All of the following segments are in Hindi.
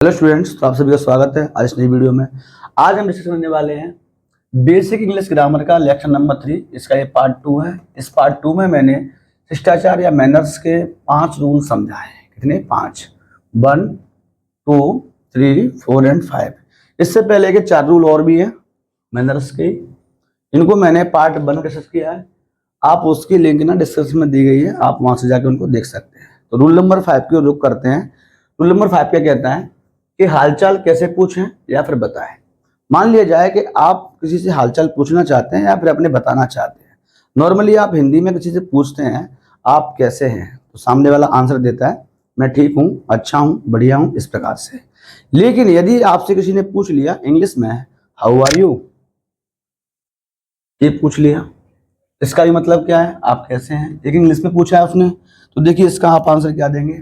हेलो स्टूडेंट्स, तो आप सभी का स्वागत है आज इस नई वीडियो में। आज हम डिस्कस करने वाले हैं बेसिक इंग्लिश ग्रामर का लेक्चर नंबर 3। इसका ये पार्ट 2 है। इस पार्ट 2 में मैंने शिष्टाचार या मैनर्स के 5 रूल समझाए हैं। कितने? 5। 1, 2, 3, 4 एंड 5। इससे पहले के 4 रूल और भी हैं मैनर्स के। इनको मैंने पार्ट 1 डिस्कस किया है। आप उसकी लिंक ना डिस्क्रिप्शन में दी गई है, आप वहां से जाकर उनको देख सकते हैं। तो रूल नंबर 5 की रुख करते हैं। रूल नंबर 5 क्या कहता है कि हालचाल कैसे पूछें या फिर बताएं। मान लिया जाए कि आप किसी से हालचाल पूछना चाहते हैं या फिर अपने बताना चाहते हैं। नॉर्मली आप हिंदी में किसी से पूछते हैं आप कैसे हैं, तो सामने वाला आंसर देता है मैं ठीक हूँ, अच्छा हूँ, बढ़िया हूँ, इस प्रकार से। लेकिन यदि आपसे किसी ने पूछ लिया इंग्लिश में हाउ आर यू, ये पूछ लिया, इसका भी मतलब क्या है आप कैसे हैं। लेकिन इंग्लिश में पूछा है उसने, तो देखिए इसका आप आंसर क्या देंगे,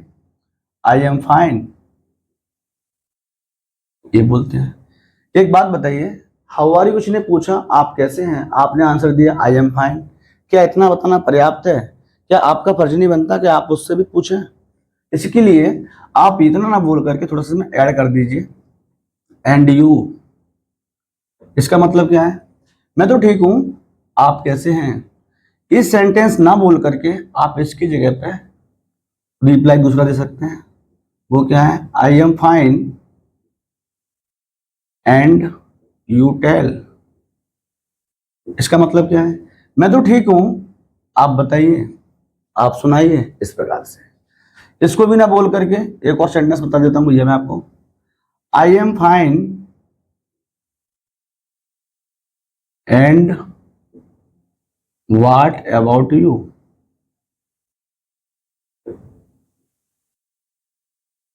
आई एम फाइन, ये बोलते हैं। एक बात बताइए, हाउ आर यू किसी ने पूछा आप कैसे हैं, आपने आंसर दिया आई एम फाइन। क्या इतना बताना पर्याप्त है? क्या आपका फर्ज नहीं बनता कि आप उससे भी पूछें? इसके लिए आप इतना ना बोल करके थोड़ा सा में ऐड कर दीजिए एंड यू। इसका मतलब क्या है, मैं तो ठीक हूं, आप कैसे हैं। इस सेंटेंस ना बोल करके आप इसकी जगह पे रिप्लाई दूसरा दे सकते हैं। वो क्या है, I am fine and you tell. इसका मतलब क्या है, मैं तो ठीक हूं, आप बताइए, आप सुनाइए, इस प्रकार से। इसको भी ना बोल करके एक और सेंटेंस बता देता हूं, ये मैं आपको, आई am fine and what about you.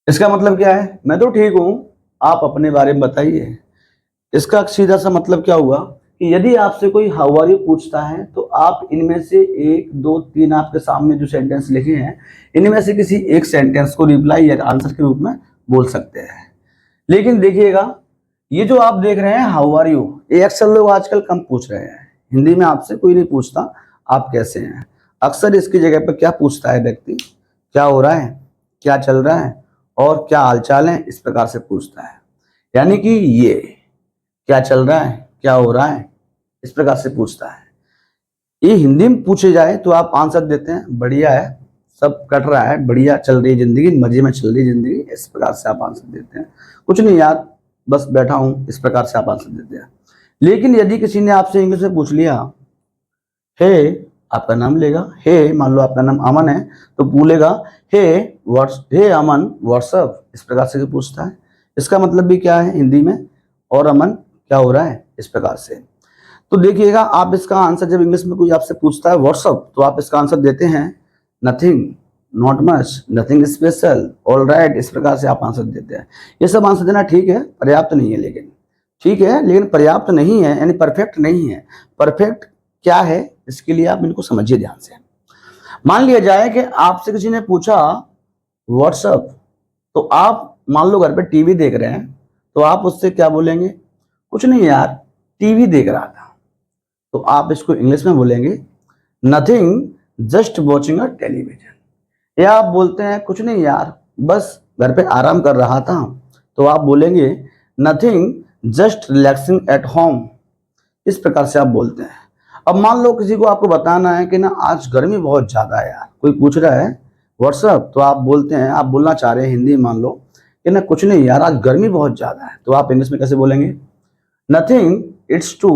इसका मतलब क्या है, मैं तो ठीक हूं, आप अपने बारे में बताइए। इसका सीधा सा मतलब क्या हुआ कि यदि आपसे कोई हाउ आर यू पूछता है तो आप इनमें से 1, 2, 3 आपके सामने जो सेंटेंस लिखे हैं इनमें से किसी एक सेंटेंस को रिप्लाई या आंसर के रूप में बोल सकते हैं। लेकिन देखिएगा, ये जो आप देख रहे हैं हाउ आर यू, ये अक्सर लोग आजकल कम पूछ रहे हैं। हिंदी में आपसे कोई नहीं पूछता आप कैसे हैं। अक्सर इसकी जगह पर क्या पूछता है व्यक्ति, क्या हो रहा है, क्या चल रहा है और क्या हालचाल है, इस प्रकार से पूछता है। यानी कि ये क्या चल रहा है, क्या हो रहा है, इस प्रकार से पूछता है। ये हिंदी में पूछे जाए तो आप आंसर देते हैं बढ़िया है, सब कट रहा है, बढ़िया चल रही जिंदगी, मजे में चल रही जिंदगी, इस प्रकार से आप आंसर देते हैं। कुछ नहीं यार, बस बैठा हूं, इस प्रकार से आप आंसर देते हैं। लेकिन यदि किसी ने आपसे इंग्लिश में पूछ लिया हे, आपका नाम लेगा, हे मान लो आपका नाम अमन है तो बोलेगा हे अमन व्हाट्सअप, इस प्रकार से पूछता है। इसका मतलब भी क्या है हिंदी में, और अमन क्या हो रहा है, इस प्रकार से। तो देखिएगा, आप इसका आंसर जब इंग्लिश में कोई आपसे पूछता है व्हाट्सअप, तो आप इसका आंसर देते हैं nothing, not much, nothing special, all right, इस प्रकार से आप आंसर देते हैं। ये सब आंसर देना ठीक है, पर्याप्त नहीं है, लेकिन ठीक है लेकिन पर्याप्त नहीं है, यानी परफेक्ट नहीं है। परफेक्ट क्या है इसके लिए आप इनको समझिए ध्यान से। मान लिया जाए कि आपसे किसी ने पूछा व्हाट्सअप, तो आप मान लो घर पे टीवी देख रहे हैं, तो आप उससे क्या बोलेंगे, कुछ नहीं यार, टीवी देख रहा था। तो आप इसको इंग्लिश में बोलेंगे nothing, just watching a television. या आप बोलते हैं कुछ नहीं यार, बस घर पे आराम कर रहा था, तो आप बोलेंगे nothing, just relaxing at home, इस प्रकार से आप बोलते हैं। अब मान लो किसी को आपको बताना है कि ना आज गर्मी बहुत ज्यादा है यार, कोई पूछ रहा है व्हाट्सअप, तो आप बोलते हैं, आप बोलना चाह रहे हैं हिंदी मान लो कि ना कुछ नहीं यार आज गर्मी बहुत ज्यादा है, तो आप इंग्लिश में कैसे बोलेंगे, nothing, it's too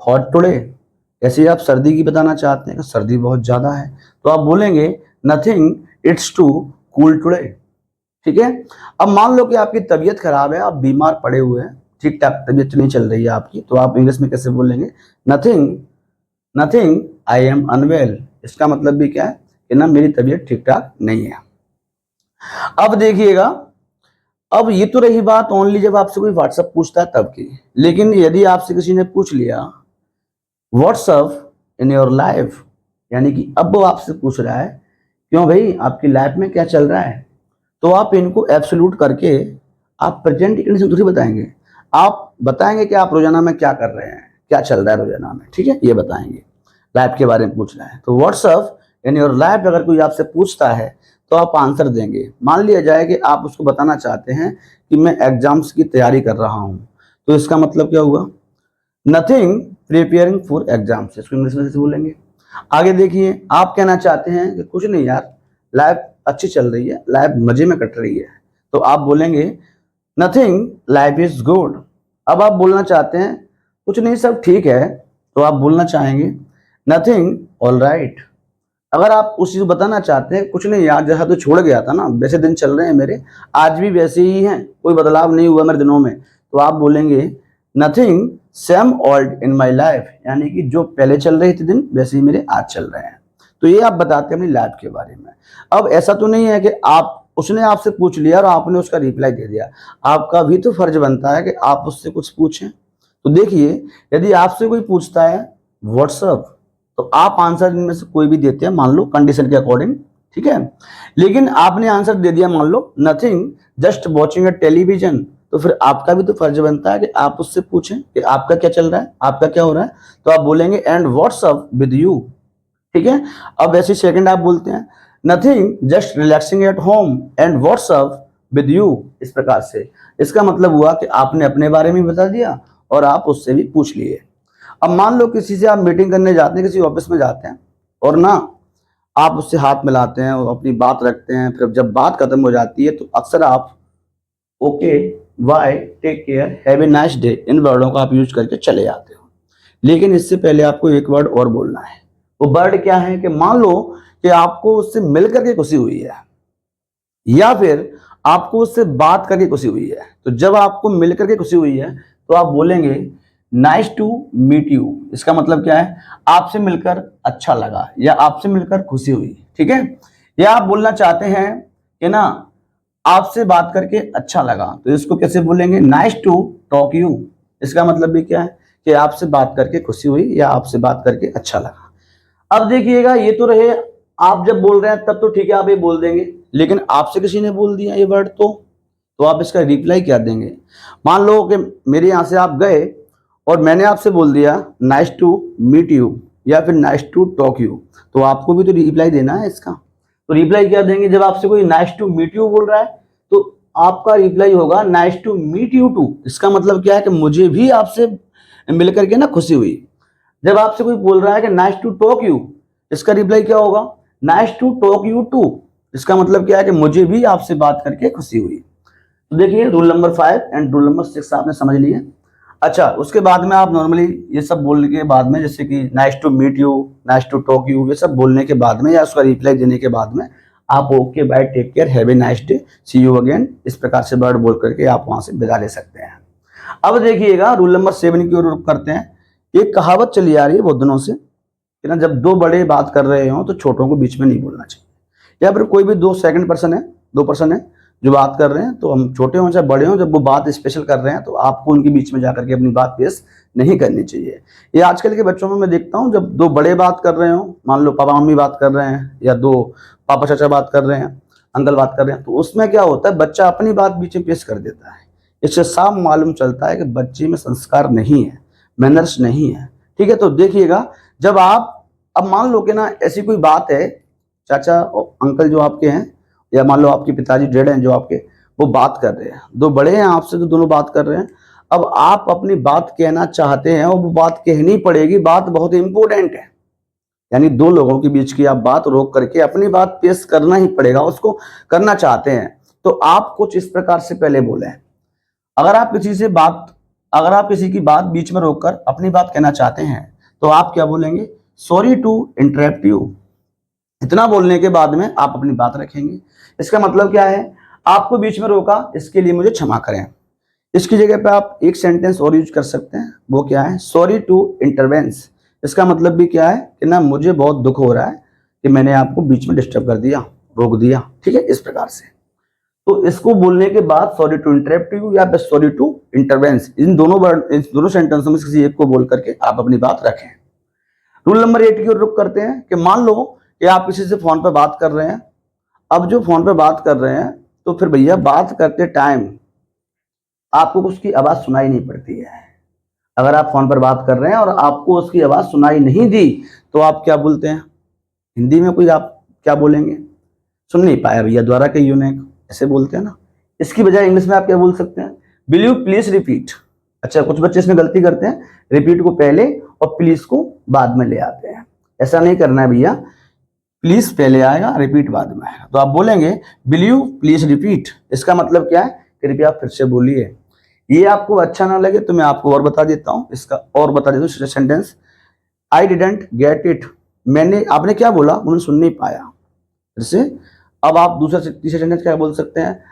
hot today. ऐसे आप सर्दी की बताना चाहते हैं कि सर्दी बहुत ज्यादा है, तो आप बोलेंगे nothing, it's too cool today. ठीक है। अब मान लो कि आपकी तबीयत खराब है, आप बीमार पड़े हुए हैं, ठीक ठाक तबीयत नहीं चल रही है आपकी, तो आप इंग्लिश में कैसे बोलेंगे, nothing, nothing, I am unwell. इसका मतलब भी क्या है कि ना मेरी तबीयत ठीक ठाक नहीं है। अब देखिएगा, अब ये तो रही बात ओनली जब आपसे कोई व्हाट्सएप पूछता है तब की। लेकिन यदि आपसे किसी ने पूछ लिया व्हाट्सएप इन योर लाइफ, यानी कि अब वो आपसे पूछ रहा है क्यों भाई आपकी लाइफ में क्या चल रहा है, तो आप इनको एब्सोल्यूट करके आप प्रेजेंट कंडीशन थोड़ी बताएंगे, आप बताएंगे कि आप रोजाना में क्या कर रहे हैं, क्या चल रहा है रोजाना में, ठीक है, ये बताएंगे। लाइफ के बारे में पूछ रहा है तो व्हाट्सएप इन योर लाइफ अगर कोई आपसे पूछता है तो आप आंसर देंगे। मान लिया जाए कि आप उसको बताना चाहते हैं कि मैं एग्जाम्स की तैयारी कर रहा हूं, तो इसका मतलब क्या हुआ, नथिंग प्रिपेयरिंग फॉर एग्जाम्स, इसको इंग्लिश में कैसे बोलेंगे। आगे देखिए, आप कहना चाहते हैं कि कुछ नहीं यार, लाइफ अच्छी चल रही है, लाइफ मजे में कट रही है, तो आप बोलेंगे नथिंग लाइफ इज गुड। अब आप बोलना चाहते हैं कुछ नहीं सब ठीक है, तो आप बोलना चाहेंगे नथिंग ऑल राइट। अगर आप उस चीज को बताना चाहते हैं कुछ नहीं यार, जैसा तो छोड़ गया था ना, वैसे दिन चल रहे हैं मेरे, आज भी वैसे ही हैं, कोई बदलाव नहीं हुआ मेरे दिनों में, तो आप बोलेंगे nothing same old in my life, यानी कि जो पहले चल रहे थे दिन वैसे ही मेरे आज चल रहे हैं। तो ये आप बताते हैं अपनी लाइफ के बारे में। अब ऐसा तो नहीं है कि आप, उसने आपसे पूछ लिया और आपने उसका रिप्लाई दे दिया, आपका भी तो फर्ज बनता है कि आप उससे कुछ पूछें। तो देखिए, यदि आपसे कोई पूछता है व्हाट्सअप, तो आप आंसर इनमें से कोई भी देते हैं, मान लो कंडीशन के अकॉर्डिंग, ठीक है। लेकिन आपने आंसर दे दिया मान लो nothing just watching a television, तो फिर आपका भी तो फर्ज बनता है कि आप उससे पूछें कि आपका क्या चल रहा है, आपका क्या हो रहा है। तो आप बोलेंगे एंड व्हाट्सअप विद यू, ठीक है। अब वैसे सेकंड आप बोलते हैं nothing just relaxing at home and what's up with you, इस प्रकार से। इसका मतलब हुआ कि आपने अपने बारे में बता दिया और आप उससे भी पूछ लिए। अब मान लो किसी से आप मीटिंग करने जाते हैं, किसी ऑफिस में जाते हैं, और ना आप उससे हाथ मिलाते हैं और अपनी बात रखते हैं, फिर जब बात खत्म हो जाती है तो अक्सर आप okay, bye, take care, have a nice day, इन वर्डों का आप यूज करके चले जाते हो। लेकिन इससे पहले आपको एक वर्ड और बोलना है। वो वर्ड क्या है कि मान लो कि आपको उससे मिल करके खुशी हुई है या फिर आपको उससे बात करके खुशी हुई है, तो जब आपको मिल करके खुशी हुई है तो आप बोलेंगे नाइस टू मीट यू। इसका मतलब क्या है, आपसे मिलकर अच्छा लगा या आपसे मिलकर खुशी हुई, ठीक है। या आप बोलना चाहते हैं कि ना आपसे बात करके अच्छा लगा, तो इसको कैसे बोलेंगे, नाइस टू टॉक यू। इसका मतलब भी क्या है कि आपसे बात करके खुशी हुई या आपसे बात करके अच्छा लगा। अब देखिएगा, ये तो रहे आप जब बोल रहे हैं तब तो ठीक है, आप ये बोल देंगे, लेकिन आपसे किसी ने बोल दिया ये वर्ड, तो आप इसका रिप्लाई क्या देंगे। मान लो कि मेरे यहाँ से आप गए और मैंने आपसे बोल दिया नाइस टू मीट यू या फिर नाइस टू टॉक यू, तो आपको भी तो रिप्लाई देना है इसका। तो रिप्लाई क्या देंगे, जब आपसे कोई नाइस टू मीट यू बोल रहा है तो आपका रिप्लाई होगा nice to meet you too. इसका मतलब क्या है कि मुझे भी आपसे मिलकर के ना खुशी हुई। जब आपसे कोई बोल रहा है कि नाइस टू टॉक यू, इसका रिप्लाई क्या होगा, nice to talk you too. इसका मतलब क्या है कि मुझे भी आपसे बात करके खुशी हुई। तो देखिए, rule number 5 and rule number 6 आपने समझ लिए। अच्छा, उसके बाद में आप नॉर्मली ये सब बोलने के बाद में, जैसे कि nice to meet you, nice to talk you, ये सब बोलने के बाद में या उसका रिप्लाई देने के बाद में आप okay, bye, take care, have a nice day, see you again, इस प्रकार से वर्ड बोल करके आप वहां से विदा ले सकते हैं। अब देखिएगा, रूल नंबर 7 की ओर रुख करते हैं। एक कहावत चली आ रही है बहुत दिनों से कि ना, जब दो बड़े बात कर रहे हो तो छोटों को बीच में नहीं बोलना चाहिए। या फिर कोई भी दो सेकंड पर्सन है, दो पर्सन है जो बात कर रहे हैं, तो हम छोटे हों चाहे बड़े हों, जब वो बात स्पेशल कर रहे हैं तो आपको उनके बीच में जाकर के अपनी बात पेश नहीं करनी चाहिए। ये आजकल के बच्चों में मैं देखता हूँ, जब दो बड़े बात कर रहे हो, मान लो पापा मम्मी बात कर रहे हैं या दो पापा चाचा बात कर रहे हैं, अंकल बात कर रहे हैं, तो उसमें क्या होता है, बच्चा अपनी बात बीच में पेश कर देता है। इससे साफ मालूम चलता है कि बच्चे में संस्कार नहीं है, मैनर्स नहीं है, ठीक है। तो देखिएगा, जब आप, अब मान लो कि ना ऐसी कोई बात है, चाचा और अंकल जो आपके हैं, या मान लो आपके पिताजी डेड हैं जो आपके, वो बात कर रहे हैं, दो बड़े हैं आपसे तो दोनों बात कर रहे हैं। अब आप अपनी बात कहना चाहते हैं और वो बात कहनी पड़ेगी, बात बहुत इंपॉर्टेंट है, यानी दो लोगों के बीच की आप बात रोक करके अपनी बात पेश करना ही पड़ेगा, उसको करना चाहते हैं तो आप कुछ इस प्रकार से पहले बोले। अगर आप किसी से बात, अगर आप किसी की बात बीच में रोककर अपनी बात कहना चाहते हैं तो आप क्या बोलेंगे, सॉरी टू इंटरप्ट यू। इतना बोलने के बाद में आप अपनी बात रखेंगे। इसका मतलब क्या है, आपको बीच में रोका, इसके लिए मुझे क्षमा करें। इसकी जगह पे आप एक सेंटेंस और यूज कर सकते हैं, वो क्या है, सॉरी टू इंटरवेंस। इसका मतलब भी क्या है कि ना मुझे बहुत दुख हो रहा है कि मैंने आपको बीच में डिस्टर्ब कर दिया, रोक दिया, ठीक है, इस प्रकार से। तो इसको बोलने के बाद सॉरी टू इंटरप्ट यू या फिर सॉरी टू इंटरवेंस, इन दोनों वर्ड, इन दोनों सेंटेंसों में किसी एक को बोल करके आप अपनी बात रखें। रूल नंबर 8 की ओर रुख करते हैं कि मान लो कि आप किसी से फोन पर बात कर रहे हैं। अब जो फोन पे बात कर रहे हैं, तो फिर भैया बात करते टाइम आपको उसकी आवाज सुनाई नहीं पड़ती है। अगर आप फोन पर बात कर रहे हैं और आपको उसकी आवाज सुनाई नहीं दी, तो आप क्या बोलते हैं, हिंदी में कोई आप क्या बोलेंगे, सुन नहीं पाया भैया, द्वारा के यू ने, ऐसे बोलते हैं ना। इसकी बजाय इंग्लिश में आप क्या बोल सकते हैं, विल यू प्लीज रिपीट। अच्छा, कुछ बच्चे इसमें गलती करते हैं, रिपीट को पहले और प्लीज को बाद में ले आते हैं। ऐसा नहीं करना है भैया, प्लीज पहले आएगा, रिपीट बाद में आएगा। तो आप बोलेंगे विल यू प्लीज रिपीट, इसका मतलब क्या है, कृपया फिर से बोलिए। ये आपको अच्छा ना लगे तो मैं आपको और बता देता हूँ, इसका और बता देता हूँ sentence. I didn't get it, मैंने, आपने क्या बोला, मैंने सुन नहीं पाया। फिर से अब आप दूसरा तीसरा सेंटेंस क्या बोल सकते हैं,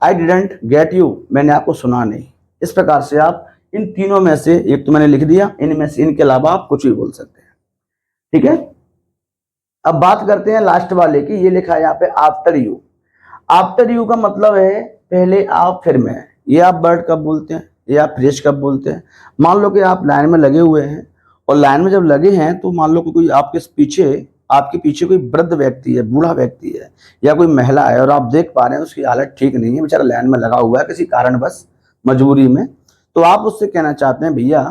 आई डिडंट गेट यू, मैंने आपको सुना नहीं। इस प्रकार से आप इन तीनों में से, एक तो मैंने लिख दिया, इनमें से इनके अलावा आप कुछ भी बोल सकते हैं। ठीक है, अब बात करते हैं लास्ट वाले की। ये लिखा है यहाँ पे आफ्टर यू। आफ्टर यू का मतलब है पहले आप फिर मैं। ये आप वर्ड कब बोलते हैं, ये आप फ्रेज कब बोलते हैं, मान लो कि आप लाइन में लगे हुए हैं, और लाइन में जब लगे हैं तो मान लो कि कोई आपके पीछे कोई वृद्ध व्यक्ति है, बूढ़ा व्यक्ति है, या कोई महिला है, और आप देख पा रहे हैं उसकी हालत ठीक नहीं है, बेचारा लाइन में लगा हुआ है किसी कारणवश, मजबूरी में। तो आप उससे कहना चाहते हैं भैया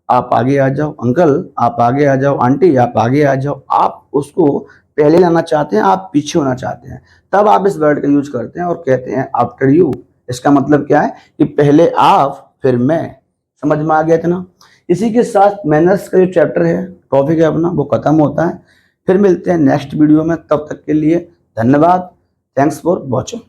आप आगे आ जाओ, अंकल आप आगे आ जाओ, आंटी आप आगे आ जाओ। आप उसको पहले लाना चाहते हैं, आप पीछे होना चाहते हैं, तब आप इस वर्ड का यूज करते हैं और कहते हैं आफ्टर यू। इसका मतलब क्या है कि पहले आप फिर मैं। समझ में आ गया था ना। इसी के साथ मैनर्स का जो चैप्टर है, टॉपिक है अपना, वो खत्म होता है। फिर मिलते हैं नेक्स्ट वीडियो में, तब तक के लिए धन्यवाद। Thanks for watching.